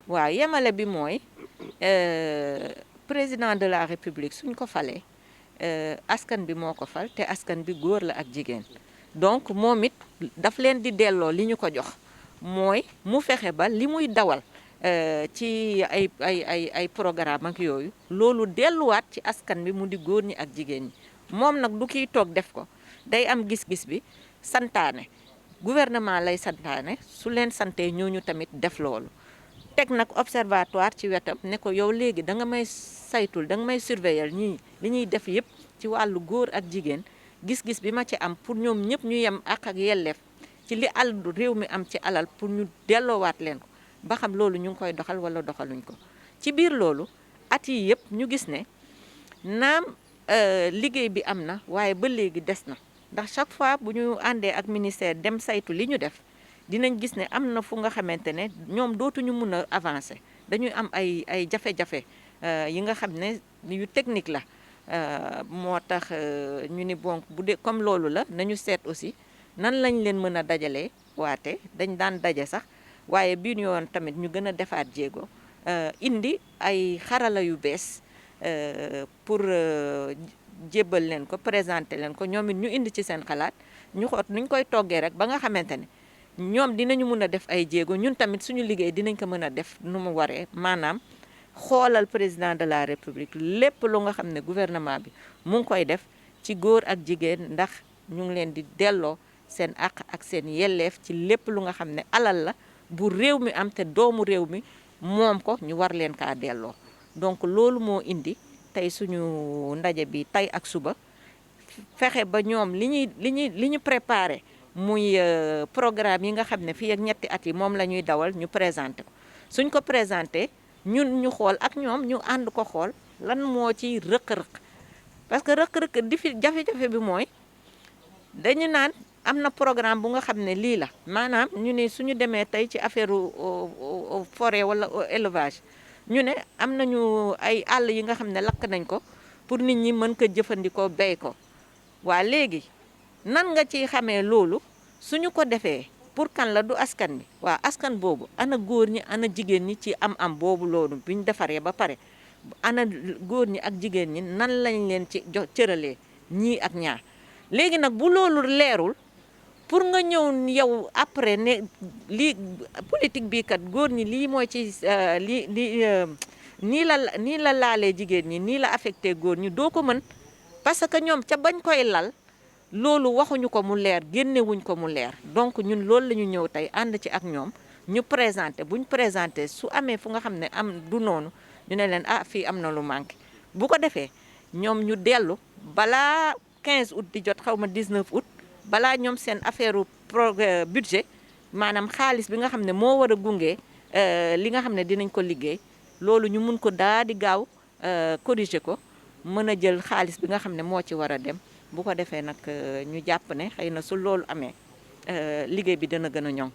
waaw yemale bi mooy président de la république suñ ko falee askan bi moo ko fal te askan bi góor la ak jigéen donc moom it daf leen di delloo li ñu ko jox mooy mu fexe ba li muy dawal ci ay programme ak yooyu loolu delluwaat ci askan bi mu di góor ñi ak jigéen ñi moom nag du kiy toog def ko day am gis-gis bi santaane gouvernement lay santaane su leen santee ñooñu tamit def loolu teg nag observatoire ci wetam ne ko yow léegi da nga may saytul da nga may surveiller ñii li ñuy def yëpp ci wàllu góor ak jigéen gis-gis bi ma ci am pour ñoom ñëpp ñu yem ak yelleef ci li réew mi am ci alal pour ñu delloowaat leen ko ba xam loolu ñu ngi koy doxal wala doxaluñ ko ci biir loolu at yi yëpp ñu gis ne naam liggéey bi am na waaye ba léegi des na ndax chaque fois bu ñu àndee ak ministère dem saytu li ñu def dinañ gis ne am na fu nga xamante ne ñoom dootuñu mun a avancer dañuy am ay jafe-jafe yi nga xam ne yu technique la moo tax ñu ni bon bu dee comme loolu la nañu seet aussi nan lañ leen mën a dajalee waate dañ daan daje sax waaye bii yoon tamit ñu gën a defaat jéego indi ay xarala yu bees pour jébbal leen ko présenter leen ko ñoom it ñu indi ci seen xalaat ñu xoot nuñ koy toggee rek ba nga xamante ne ñoom dinañu mën a def ay jéego ñun tamit suñu liggéey dinañ ko mën a def nu mu waree maanaam xoolal président de la république lépp lu nga xam ne gouvernement bi mu ngi koy def ci góor ak jigéen ndax ñu ngi leen di delloo seen àq ak seen yelleef ci lépp lu nga xam ne alal la bu réew mi am te doomu réew mi moom ko ñu war leen kaa delloo donc loolu moo indi tey suñu ndaje bi tey ak suba fexe ba ñoom li ñu préparé muy programme yi nga xam ne fii ak ñetti at yi moom la ñuy dawal ñu présenté ko suñ ko présenté ñun ñu xool ak ñoom ñu ànd ko xool lan moo ci rëq-rëq parce que rëq-rëq di fi jafe-jafe bi mooy dañu naan am na programme bu nga xam ne lii la maanaam ñu ne suñu demee tey ci affaire forêt wala élevage ñu ne am nañu ay àll yi nga xam ne lakk nañ ko pour nit ñi mën ko jëfandikoo béy ko waa léegi nan nga ciy xamee loolu suñu ko defee pour kan la du askan bi waa askan boobu ana góor ñi ana jigéen ñi ci am boobu loolu bi ñu defaree ba pare ana góor ñi ak jigéen ñi nan lañ leen ci cëralee ñii ak ñaar léegi nag bu loolu leerul pour nga ñëw yow après ne lii politique bii kat góor ñi lii mooy ci nii la laalee jigéen ñi nii la affecté góor ñi doo ko mën parce que ñoom ca bañ koy lal loolu waxuñu ko mu leer génnewuñ ko mu leer donc ñun loolu la ñu ñëw tey ànd ci ak ñoom ñu présenté buñ présenté su amee fu nga xam ne am du noonu ñu ne leen ah fii am na lu manqué bu ko defee ñoom ñu dellu balaa 15 août di jot xaw ma 19 août balaa ñoom seen affaire budget maanaam xaalis bi nga xam ne moo war a gunge li nga xam ne dinañ ko liggéey loolu ñu mun ko daa di gaaw corriger ko mën a jël xaalis bi nga xam ne moo ci war a dem bu ko defee nag ñu jàpp ne xëy na su loolu amee liggéey bi dana gën a ñoŋ